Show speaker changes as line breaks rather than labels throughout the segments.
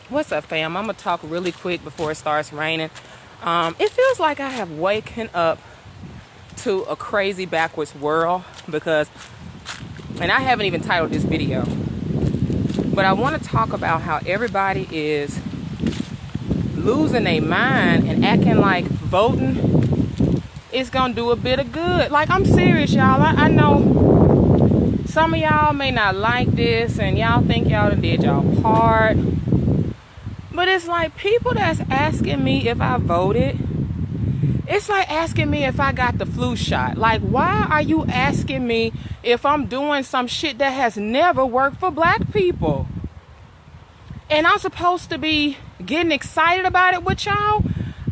What's up, fam? I'm gonna talk really quick before it starts raining. It feels like I have waken up to a crazy backwards world because, and I haven't even titled this video, but I want to talk about how everybody is losing their mind and acting like voting is gonna do a bit of good. Like, I'm serious, y'all. I know some of y'all may not like this and y'all think y'all done did y'all part. But it's like people that's asking me if I voted. It's like asking me if I got the flu shot. Like, why are you asking me if I'm doing some shit that has never worked for black people? And I'm supposed to be getting excited about it with y'all?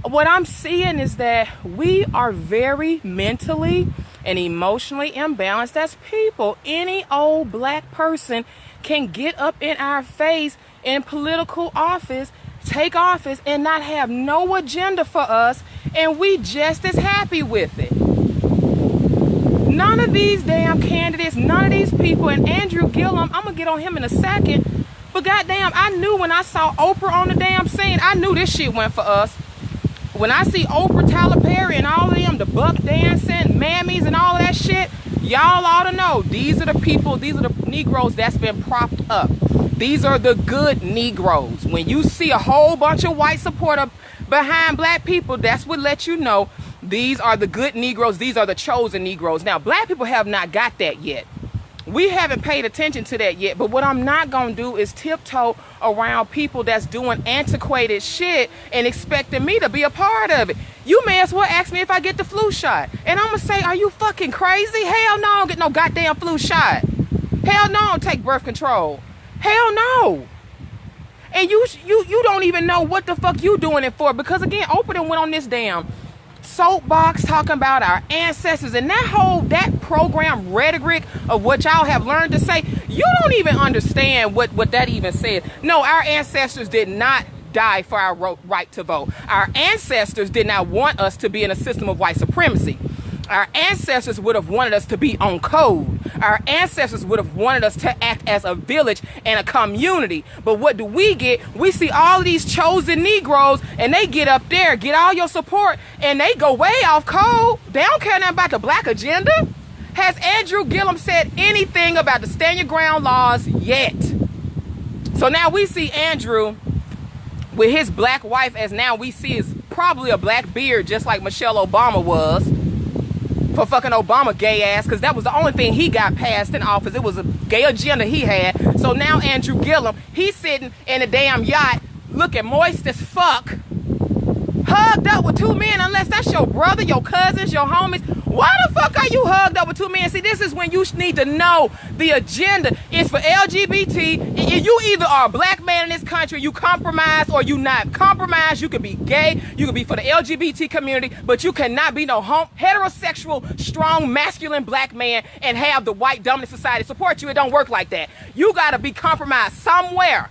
What I'm seeing is that we are very mentally and emotionally imbalanced as people. Any old black person can get up in our face in political office, take office, and not have no agenda for us, and we just as happy with it. None of these damn candidates, none of these people, and Andrew Gillum, I'm gonna get on him in a second, but goddamn, I knew when I saw Oprah on the damn scene, I knew this shit went for us. When I see Oprah, Tyler Perry, and all of them, the buck dancing, mammies, and all of that shit, y'all ought to know, these are the people, these are the Negroes that's been propped up. These are the good Negroes. When you see a whole bunch of white support behind black people, that's what lets you know these are the good Negroes. These are the chosen Negroes. Now, black people have not got that yet. We haven't paid attention to that yet. But what I'm not going to do is tiptoe around people that's doing antiquated shit and expecting me to be a part of it. You may as well ask me if I get the flu shot. And I'm going to say, are you fucking crazy? Hell no, I don't get no goddamn flu shot. Hell no, I don't take birth control. Hell no. And you don't even know what the fuck you doing it for, because again, Oprah went on this damn soapbox talking about our ancestors and that program rhetoric of what y'all have learned to say. You don't even understand what that even says. No, our ancestors did not die for our right to vote. Our ancestors did not want us to be in a system of white supremacy. Our ancestors would have wanted us to be on code. Our ancestors would have wanted us to act as a village and a community. But what do we get? We see all of these chosen Negroes, and they get up there, get all your support, and they go way off code. They don't care nothing about the black agenda. Has Andrew Gillum said anything about the stand your ground laws yet? So now we see Andrew with his black wife, as now we see is probably a black beard, just like Michelle Obama was. For fucking Obama gay ass, because that was the only thing he got passed in office. It was a gay agenda he had. So now Andrew Gillum, he's sitting in a damn yacht looking moist as fuck, hugged up with two men, unless that's your brother, your cousins, your homies. Why the fuck are you hugged up with two men? See, this is when you need to know the agenda is for LGBT. You either are a black man in this country, you compromise, or you not. Compromise, you can be gay, you can be for the LGBT community, but you cannot be no heterosexual, strong, masculine black man and have the white dominant society support you. It don't work like that. You gotta be compromised somewhere.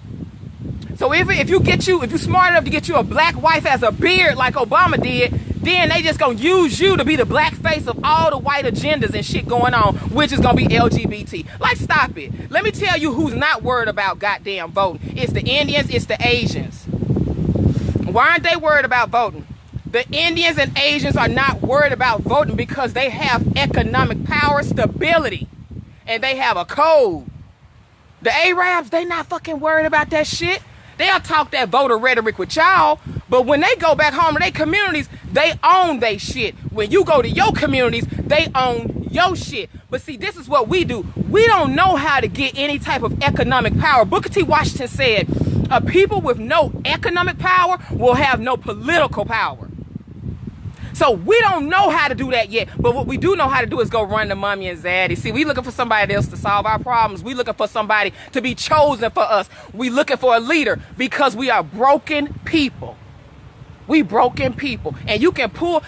So if you're smart enough to get you a black wife as a beard like Obama did, then they just gonna use you to be the black face of all the white agendas and shit going on, which is gonna be LGBT. Like, stop it. Let me tell you who's not worried about goddamn voting. It's the Indians, it's the Asians. Why aren't they worried about voting? The Indians and Asians are not worried about voting because they have economic power, stability, and they have a code. The Arabs, they not fucking worried about that shit. They'll talk that voter rhetoric with y'all, but when they go back home to their communities, they own they shit. When you go to your communities, they own your shit. But see, this is what we do. We don't know how to get any type of economic power. Booker T. Washington said, a people with no economic power will have no political power. So we don't know how to do that yet, but what we do know how to do is go run to mommy and zaddy. See, we looking for somebody else to solve our problems. We looking for somebody to be chosen for us. We looking for a leader because we are broken people. We broken people. And you can pull,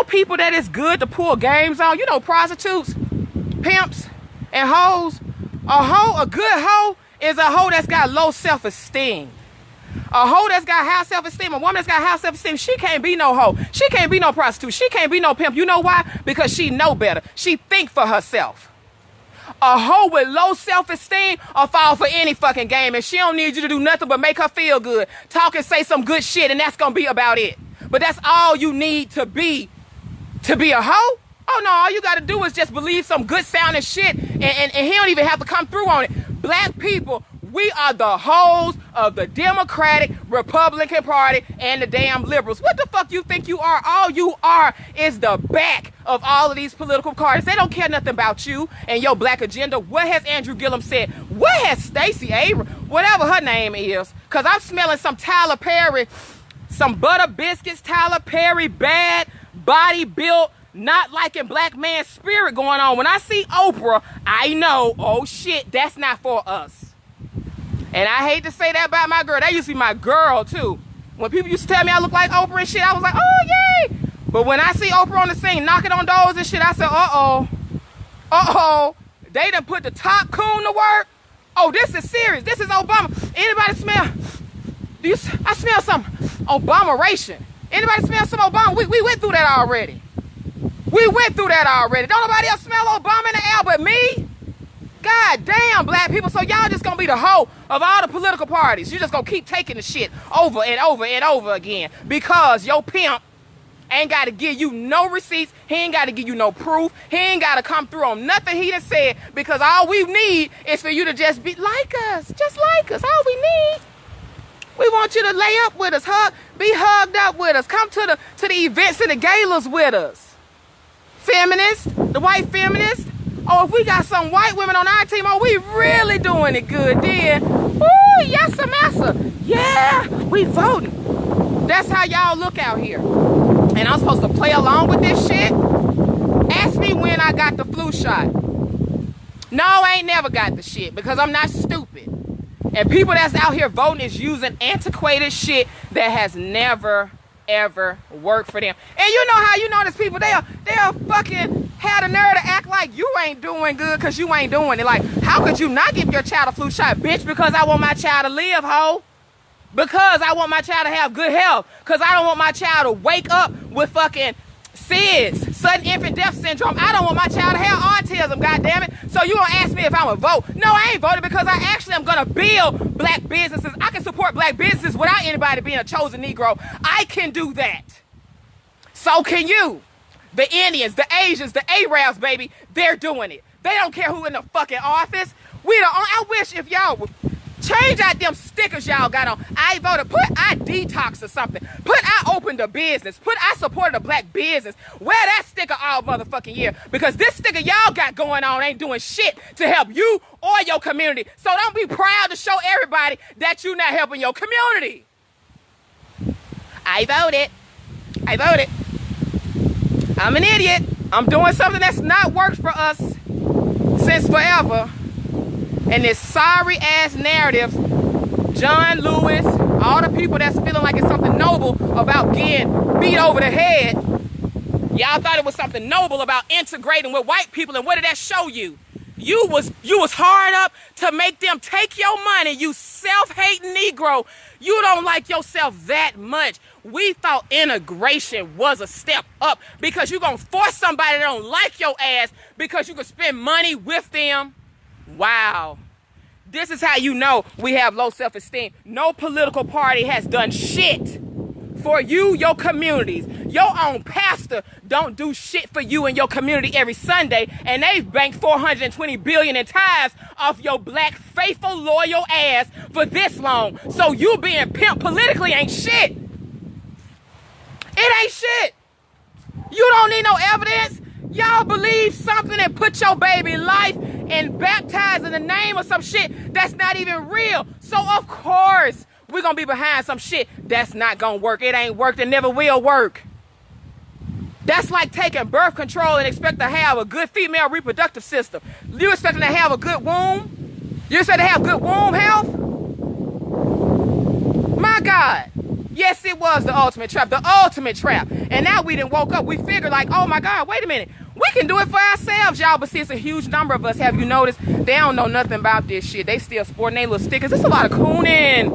people that is good to pull games on. Prostitutes, pimps, and hoes. A good hoe is a hoe that's got low self-esteem. A hoe that's got high self-esteem, a woman that's got high self-esteem, she can't be no hoe. She can't be no prostitute. She can't be no pimp. You know why? Because she know better. She think for herself. A hoe with low self-esteem will fall for any fucking game, and she don't need you to do nothing but make her feel good. Talk and say some good shit, and that's gonna be about it. But that's all you need to be a hoe? Oh no, all you gotta do is just believe some good sounding shit, and he don't even have to come through on it. Black people, we are the hoes of the Democratic, Republican Party, and the damn liberals. What the fuck you think you are? All you are is the back of all of these political parties. They don't care nothing about you and your black agenda. What has Andrew Gillum said? What has Stacey Abrams, whatever her name is? Because I'm smelling some Tyler Perry, some butter biscuits, Tyler Perry, bad, body built, not liking black man spirit going on. When I see Oprah, I know, oh shit, that's not for us. And I hate to say that about my girl. That used to be my girl, too. When people used to tell me I look like Oprah and shit, I was like, oh, yay. But when I see Oprah on the scene knocking on doors and shit, I said, uh-oh. Uh-oh. They done put the top coon to work. Oh, this is serious. This is Obama. Anybody smell? I smell some Obama-ration. Anybody smell some Obama? We went through that already. We went through that already. Don't nobody else smell Obama in the air but me? God damn, black people. So y'all just gonna be the hoe of all the political parties. You just gonna keep taking the shit over and over and over again because your pimp ain't gotta give you no receipts. He ain't gotta give you no proof. He ain't gotta come through on nothing he done said, because all we need is for you to just be like us. Just like us. All we need. We want you to lay up with us, be hugged up with us. Come to the events and the galas with us. Feminists, the white feminists. Oh, if we got some white women on our team, oh, we really doing it good then. Ooh, yes, massa. Yeah, we voting. That's how y'all look out here. And I'm supposed to play along with this shit? Ask me when I got the flu shot. No, I ain't never got the shit because I'm not stupid. And people that's out here voting is using antiquated shit that has never, ever worked for them. And you know how you know these people, they'll fucking had a nerve to act like you ain't doing good because you ain't doing it. Like, how could you not give your child a flu shot? Bitch, because I want my child to live, ho. Because I want my child to have good health. Because I don't want my child to wake up with fucking SIDS, sudden infant death syndrome. I don't want my child to have autism, goddammit. So you gonna ask me if I'm a vote? No, I ain't voting because I actually am gonna build black businesses. I can support black businesses without anybody being a chosen Negro. I can do that. So can you. The Indians, the Asians, the Arabs, baby, they're doing it. They don't care who in the fucking office. I wish if y'all would change out them stickers y'all got on. I voted. Put I detox or something. Put I opened a business. Put I supported a black business. Wear that sticker all motherfucking year. Because this sticker y'all got going on ain't doing shit to help you or your community. So don't be proud to show everybody that you're not helping your community. I voted. I voted. I'm an idiot. I'm doing something that's not worked for us since forever. And this sorry ass narrative, John Lewis, all the people that's feeling like it's something noble about getting beat over the head. Y'all thought it was something noble about integrating with white people, and what did that show you? You was hard up to make them take your money, you self-hating Negro. You don't like yourself that much. We thought integration was a step up because you're going to force somebody that don't like your ass because you can spend money with them. Wow. This is how you know we have low self-esteem. No political party has done shit for you, your communities. Your own pastor don't do shit for you and your community every Sunday, and they've banked $420 billion in tithes off your black, faithful, loyal ass for this long. So you being pimped politically ain't shit. It ain't shit. You don't need no evidence. Y'all believe something and put your baby life and baptize in the name of some shit that's not even real. So of course we're gonna be behind some shit that's not gonna work. It ain't worked and never will work. That's like taking birth control and expect to have a good female reproductive system. You expecting to have a good womb? You expect to have good womb health? My God. Yes, it was the ultimate trap. The ultimate trap. And now we done woke up. We figured like, oh my God, wait a minute. We can do it for ourselves, y'all. But see, it's a huge number of us. Have you noticed? They don't know nothing about this shit. They still sporting their little stickers. It's a lot of cooning.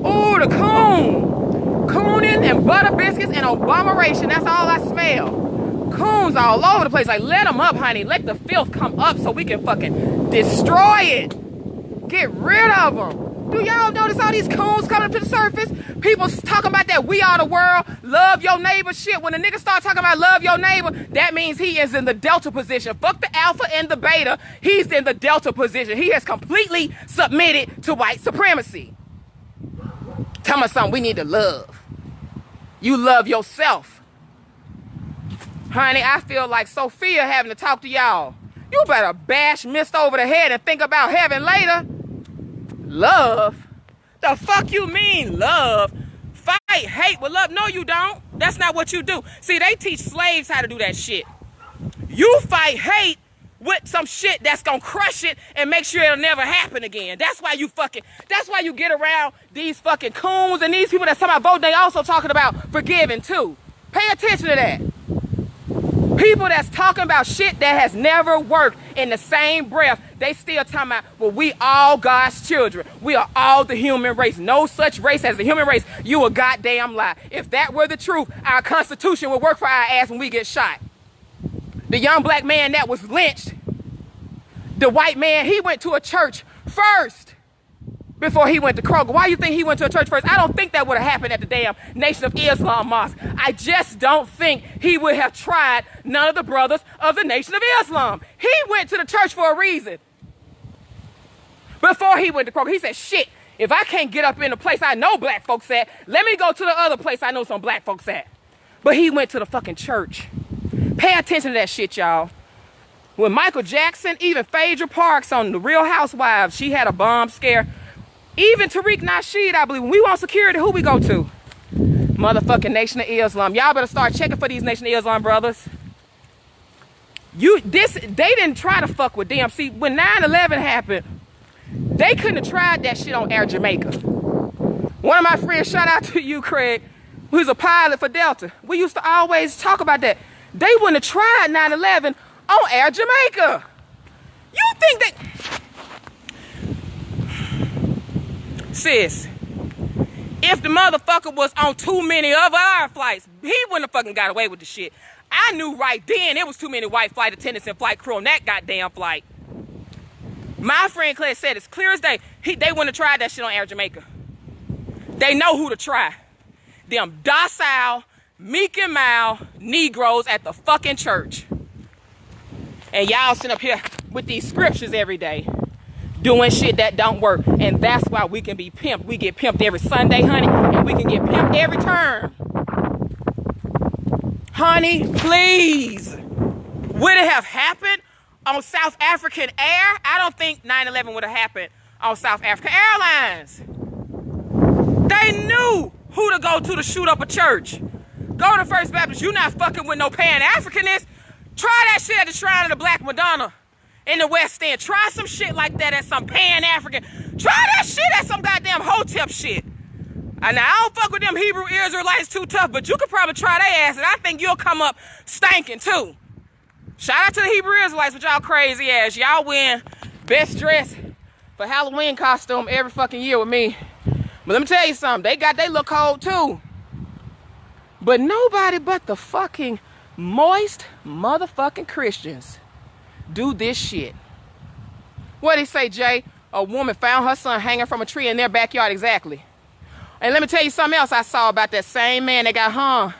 Ooh, the coon. Cooning and butter biscuits and Obama-ration. That's all I smell. coons all over the place. Like, let them up, honey. Let the filth come up so we can fucking destroy it. Get rid of them. Do y'all notice all these coons coming to the surface? People talking about that we are the world, love your neighbor shit. When a nigga start talking about love your neighbor, that means he is in the delta position. Fuck the alpha and the beta. He's in the delta position. He has completely submitted to white supremacy. Tell me something we need to love. You love yourself. Honey, I feel like Sophia having to talk to y'all. You better bash mist over the head and think about heaven later. Love? The fuck you mean love? Fight hate with love? No, you don't. That's not what you do. See, they teach slaves how to do that shit. You fight hate with some shit that's gonna crush it and make sure it'll never happen again. That's why you get around these fucking coons and these people that's talking about vote. They also talking about forgiving too. Pay attention to that. People that's talking about shit that has never worked in the same breath, they still talking about, well, we all God's children. We are all the human race. No such race as the human race. You a goddamn lie. If that were the truth, our Constitution would work for our ass when we get shot. The young black man that was lynched, the white man, he went to a church first before he went to Kroger. Why you think he went to a church first? I don't think that would have happened at the damn Nation of Islam mosque. I just don't think he would have tried none of the brothers of the Nation of Islam. He went to the church for a reason. Before he went to Kroger, he said, shit, if I can't get up in the place I know black folks at, let me go to the other place I know some black folks at. But he went to the fucking church. Pay attention to that shit, y'all. When Michael Jackson, even Phaedra Parks on The Real Housewives, she had a bomb scare. Even Tariq Nasheed, I believe, when we want security, who we go to? Motherfucking Nation of Islam. Y'all better start checking for these Nation of Islam brothers. They didn't try to fuck with them. See, when 9/11 happened, they couldn't have tried that shit on Air Jamaica. One of my friends, shout out to you, Craig, who's a pilot for Delta. We used to always talk about that. They wouldn't have tried 9/11 on Air Jamaica. You think that... Sis, if the motherfucker was on too many of our flights, he wouldn't have fucking got away with the shit. I knew right then it was too many white flight attendants and flight crew on that goddamn flight. My friend Claire said it's clear as day. They wouldn't have tried that shit on Air Jamaica. They know who to try. Them docile, meek and mild Negroes at the fucking church. And y'all sit up here with these scriptures every day, doing shit that don't work. And that's why we can be pimped. We get pimped every Sunday, honey, and we can get pimped every term. Honey, please. Would it have happened on South African Air? I don't think 9/11 would have happened on South African Airlines. They knew who to go to shoot up a church. Go to First Baptist. You not fucking with no Pan-Africanist. Try that shit at the Shrine of the Black Madonna in the West End. Try some shit like that at some Pan-African. Try that shit at some goddamn Hotep shit. And now, I don't fuck with them Hebrew Israelites too tough, but you could probably try their ass, and I think you'll come up stinking too. Shout out to the Hebrew Israelites with y'all crazy ass. Y'all win best dress for Halloween costume every fucking year with me. But let me tell you something. They got they look cold too. But nobody but the fucking moist motherfucking Christians do this shit. What'd he say, Jay? A woman found her son hanging from a tree in their backyard. Exactly. And let me tell you something else I saw about that same man that got hung.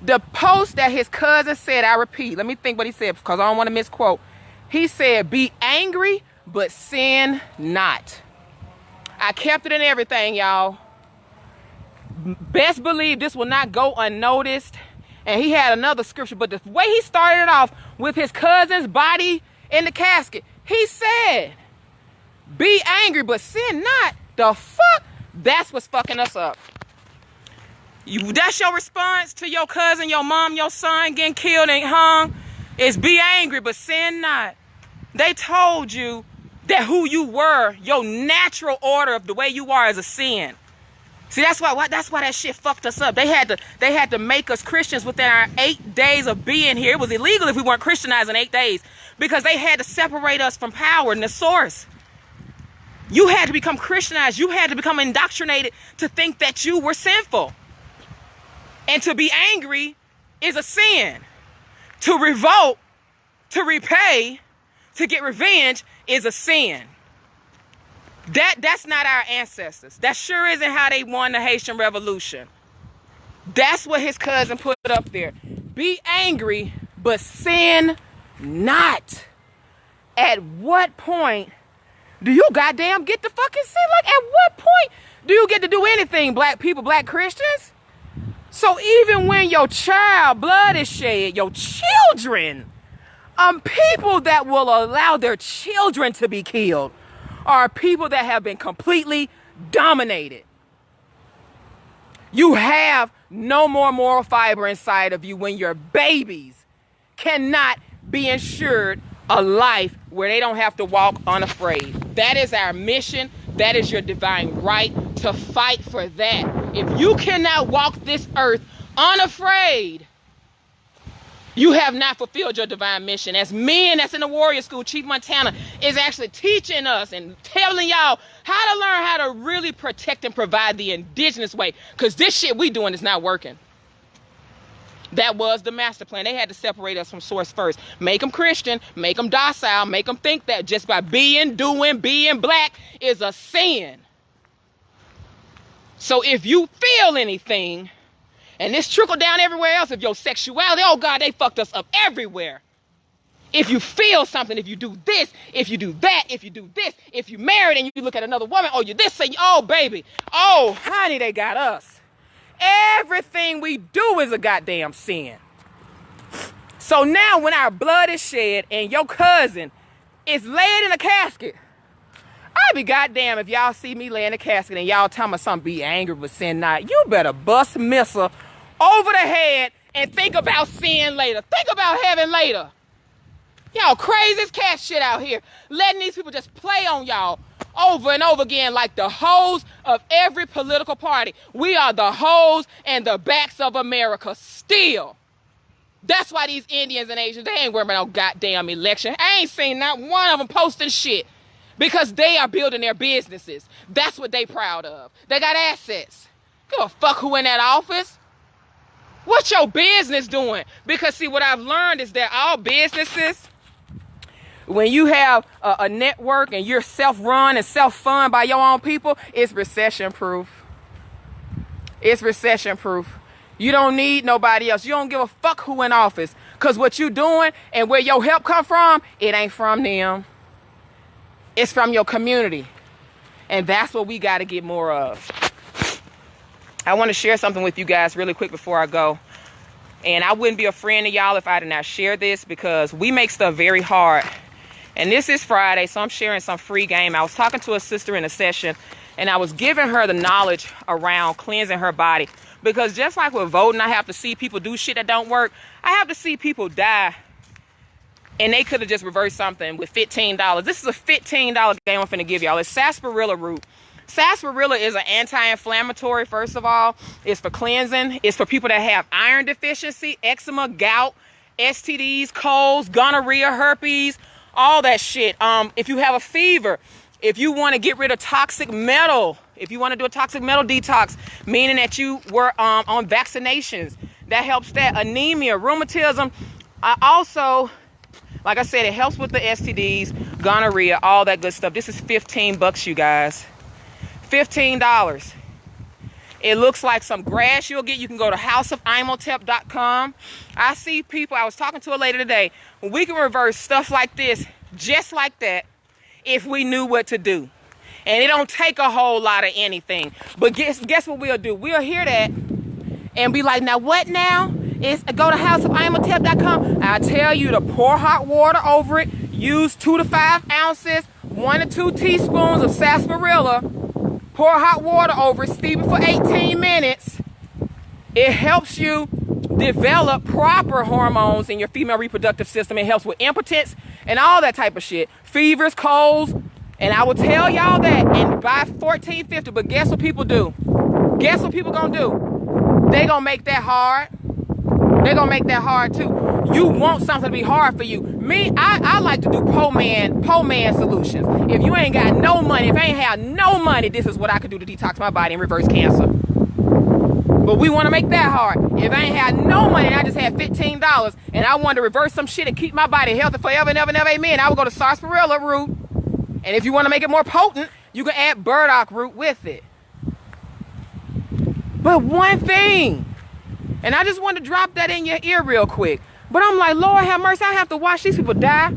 The post that his cousin said, I repeat, let me think what he said because I don't want to misquote. He said, be angry, but sin not. I kept it in everything, y'all. Best believe this will not go unnoticed. And he had another scripture, but the way he started it off with his cousin's body in the casket, he said, be angry, but sin not. The fuck? That's what's fucking us up. That's your response to your cousin, your mom, your son getting killed and hung, is be angry, but sin not. They told you that who you were, your natural order of the way you are, is a sin. See, that's why that shit fucked us up. They had to make us Christians within our 8 days of being here. It was illegal if we weren't Christianized in 8 days because they had to separate us from power and the source. You had to become Christianized. You had to become indoctrinated to think that you were sinful. And to be angry is a sin. To revolt, to repay, to get revenge is a sin. That's not our ancestors. That sure isn't how they won the Haitian Revolution. That's what his cousin put up there. Be angry, but sin not. At what point do you goddamn get to fucking sin? Like, at what point do you get to do anything, black people, black Christians? So even when your child blood is shed, your children, people that will allow their children to be killed are people that have been completely dominated. You have no more moral fiber inside of you when your babies cannot be ensured a life where they don't have to walk unafraid. That is our mission. That is your divine right to fight for that. If you cannot walk this earth unafraid, you have not fulfilled your divine mission. As men that's in the warrior school, Chief Montana is actually teaching us and telling y'all how to learn how to really protect and provide the indigenous way. Because this shit we doing is not working. That was the master plan. They had to separate us from source first. Make them Christian, make them docile, make them think that just by being black is a sin. So if you feel anything, and this trickled down everywhere else, if your sexuality, oh God, they fucked us up everywhere. If you feel something, if you do this, if you do that, if you do this, if you married and you look at another woman, oh, you this, and oh, baby, oh, honey, they got us. Everything we do is a goddamn sin. So now when our blood is shed and your cousin is laid in a casket, I'd be goddamn if y'all see me lay in a casket and y'all tell me something, be angry but sin not. You better bust a missile over the head and think about sin later. Think about heaven later. Y'all crazy as cat shit out here. Letting these people just play on y'all over and over again like the hoes of every political party. We are the hoes and the backs of America still. That's why these Indians and Asians, they ain't worried about no goddamn election. I ain't seen not one of them posting shit because they are building their businesses. That's what they proud of. They got assets. Give a fuck who in that office. What's your business doing? Because see, what I've learned is that all businesses, when you have a network and you're self-run and self-fund by your own people, it's recession-proof. It's recession-proof. You don't need nobody else. You don't give a fuck who in office. Because what you doing and where your help come from, it ain't from them. It's from your community. And that's what we got to get more of. I want to share something with you guys really quick before I go. And I wouldn't be a friend to y'all if I did not share this because we make stuff very hard. And this is Friday, so I'm sharing some free game. I was talking to a sister in a session, and I was giving her the knowledge around cleansing her body. Because just like with voting, I have to see people do shit that don't work. I have to see people die. And they could have just reversed something with $15. This is a $15 game I'm finna give y'all. It's sarsaparilla root. Sarsaparilla is an anti-inflammatory, first of all. It's for cleansing. It's for people that have iron deficiency, eczema, gout, STDs, colds, gonorrhea, herpes, all that shit. If you have a fever, if you want to get rid of toxic metal, if you want to do a toxic metal detox, meaning that you were on vaccinations, that helps that. Anemia, rheumatism. Also, like I said, it helps with the STDs, gonorrhea, all that good stuff. This is $15, you guys. $15. It looks like some grass you'll get. You can go to houseofimhotep.com. I see people, I was talking to a lady today, we can reverse stuff like this, just like that, if we knew what to do. And it don't take a whole lot of anything. But guess what we'll do? We'll hear that and be like, now what now? It's go to houseofimhotep.com. I tell you to pour hot water over it. Use 2 to 5 ounces, 1 to 2 teaspoons of sarsaparilla. Pour hot water over it, steep it for 18 minutes. It helps you develop proper hormones in your female reproductive system. It helps with impotence and all that type of shit. Fevers, colds. And I will tell y'all that and by $14.50. But guess what people do? Guess what people gonna do? They gonna make that hard. They gonna make that hard too. You want something to be hard for you. Me, I like to do po man solutions. If you ain't got no money, if I ain't have no money, this is what I could do to detox my body and reverse cancer. But we want to make that hard. If I ain't had no money and I just had $15 and I wanted to reverse some shit and keep my body healthy forever and ever and ever, amen, I would go to sarsaparilla root. And if you want to make it more potent, you can add burdock root with it. But one thing, and I just want to drop that in your ear real quick. But I'm like, Lord have mercy, I have to watch these people die.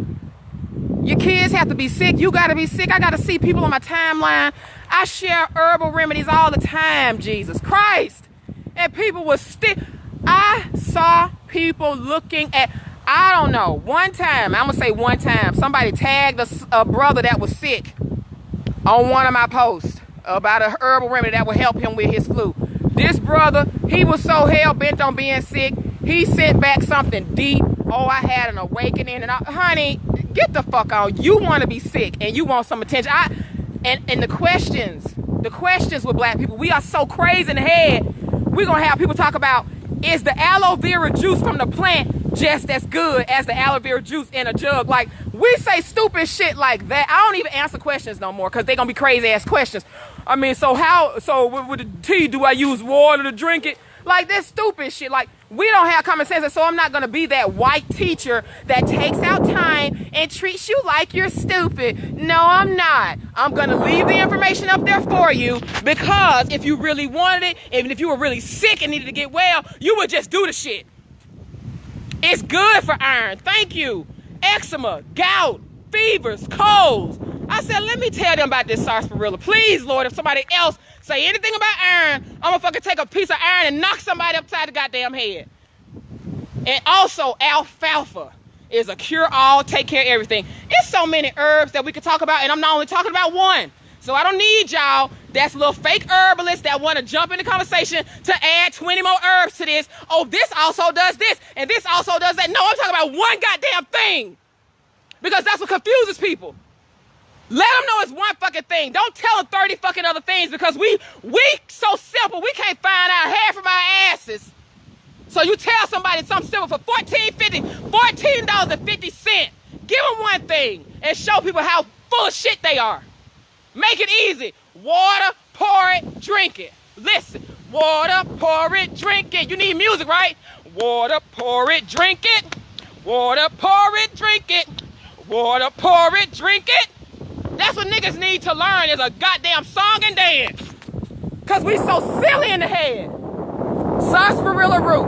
Your kids have to be sick. You got to be sick. I got to see people on my timeline. I share herbal remedies all the time, Jesus Christ. And people were still, I saw people looking at, I don't know, one time, I'm going to say one time, somebody tagged a brother that was sick on one of my posts about a herbal remedy that would help him with his flu. This brother, he was so hell-bent on being sick, he sent back something deep. Oh, I had an awakening. And honey, get the fuck on. You want to be sick and you want some attention. And the questions with black people, we are so crazy in the head. We're going to have people talk about, is the aloe vera juice from the plant just as good as the aloe vera juice in a jug? Like, we say stupid shit like that. I don't even answer questions no more because they're going to be crazy ass questions. I mean, so with the tea, do I use water to drink it? Like, this stupid shit. Like, we don't have common sense, and so I'm not going to be that white teacher that takes out time and treats you like you're stupid. No, I'm not. I'm going to leave the information up there for you, because if you really wanted it, even if you were really sick and needed to get well, you would just do the shit. It's good for iron. Thank you. Eczema, gout, fevers, colds. I said, let me tell them about this sarsaparilla. Please, Lord, if somebody else say anything about iron, I'm gonna fucking take a piece of iron and knock somebody upside the goddamn head. And also, alfalfa is a cure-all, take care of everything. It's so many herbs that we could talk about, and I'm not only talking about one. So I don't need y'all that's little fake herbalists that want to jump in the conversation to add 20 more herbs to this. Oh, this also does this, and this also does that. No, I'm talking about one goddamn thing, because that's what confuses people. Let them know it's one fucking thing. Don't tell them 30 fucking other things, because we so simple, we can't find out half of our asses. So you tell somebody something simple for $14.50. Give them one thing and show people how full of shit they are. Make it easy. Water, pour it, drink it. Listen, water, pour it, drink it. You need music, right? Water, pour it, drink it. Water, pour it, drink it. Water, pour it, drink it. That's what niggas need to learn, is a goddamn song and dance. Because we so silly in the head. Sarsaparilla root.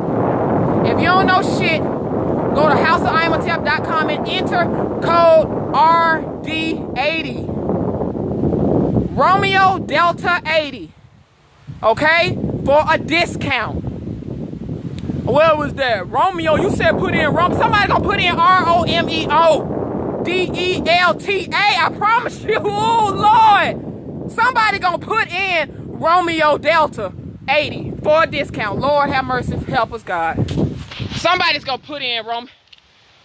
If you don't know shit, go to houseofimhotep.com and enter code RD80. Romeo Delta 80. Okay? For a discount. What was that? Romeo, you said put in Romeo. Somebody gonna put in ROMEO. DELTA, I promise you. Oh Lord, somebody gonna put in Romeo Delta 80 for a discount. Lord have mercy, help us God. Somebody's gonna put in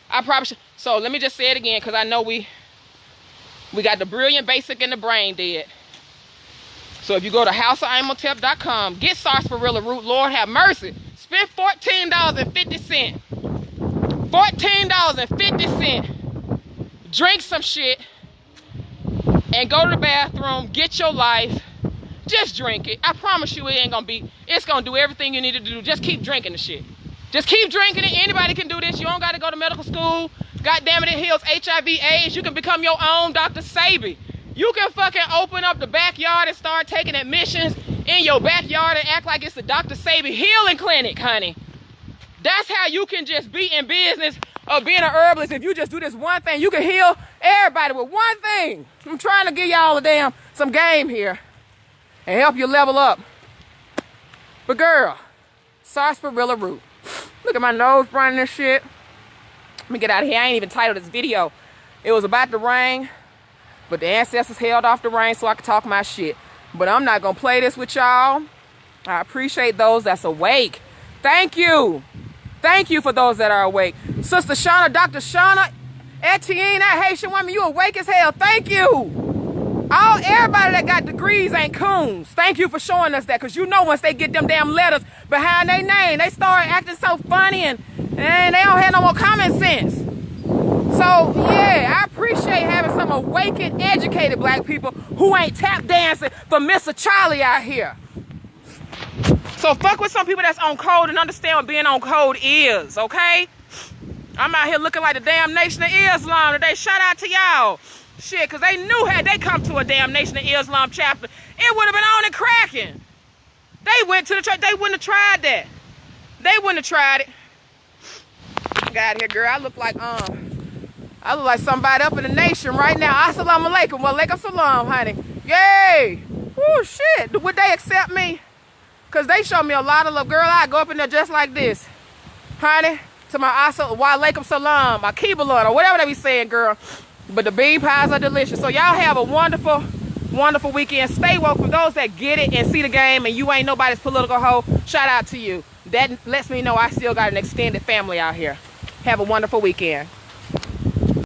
I promise you. So let me just say it again, because I know we got the brilliant basic and the brain dead. So if you go to houseofimhotep.com, get sarsaparilla root. Lord have mercy, spend $14.50. $14.50. Drink some shit and go to the bathroom, get your life. Just drink it. I promise you it's gonna do everything you need to do. Just keep drinking the shit. Just keep drinking it. Anybody can do this. You don't gotta go to medical school. God damn it, it heals HIV, AIDS. You can become your own Dr. Sabi. You can fucking open up the backyard and start taking admissions in your backyard and act like it's the Dr. Sabi healing clinic, honey. That's how you can just be in business of being an herbalist. If you just do this one thing, you can heal everybody with one thing. I'm trying to give y'all some game here and help you level up. But girl, sarsaparilla root. Look at my nose running and shit. Let me get out of here. I ain't even titled this video. It was about to rain, but the ancestors held off the rain so I could talk my shit. But I'm not gonna play this with y'all. I appreciate those that's awake. Thank you. Thank you for those that are awake. Sister Shauna, Dr. Shauna, Etienne, that Haitian woman, you awake as hell. Thank you. Everybody that got degrees ain't coons. Thank you for showing us that, because you know once they get them damn letters behind their name, they start acting so funny and they don't have no more common sense. So, yeah, I appreciate having some awakened, educated black people who ain't tap dancing for Mr. Charlie out here. So So fuck with some people that's on code and understand what being on code is, okay? I'm out here looking like the damn Nation of Islam today. Shout out to y'all. Shit, because they knew had they come to a damn Nation of Islam chapter, it would have been on and cracking. They went to the church. They wouldn't have tried that. They wouldn't have tried it. Get out of here, girl. I look like somebody up in the nation right now. Assalamu alaikum. Wa alaikum salam, honey. Yay. Oh, shit. Would they accept me? Because they show me a lot of love. Girl, I go up in there just like this. Honey, to my wa alaikum salam, my Kibbalot, or whatever they be saying, girl. But the bean pies are delicious. So y'all have a wonderful, wonderful weekend. Stay woke. For those that get it and see the game and you ain't nobody's political hoe, shout out to you. That lets me know I still got an extended family out here. Have a wonderful weekend.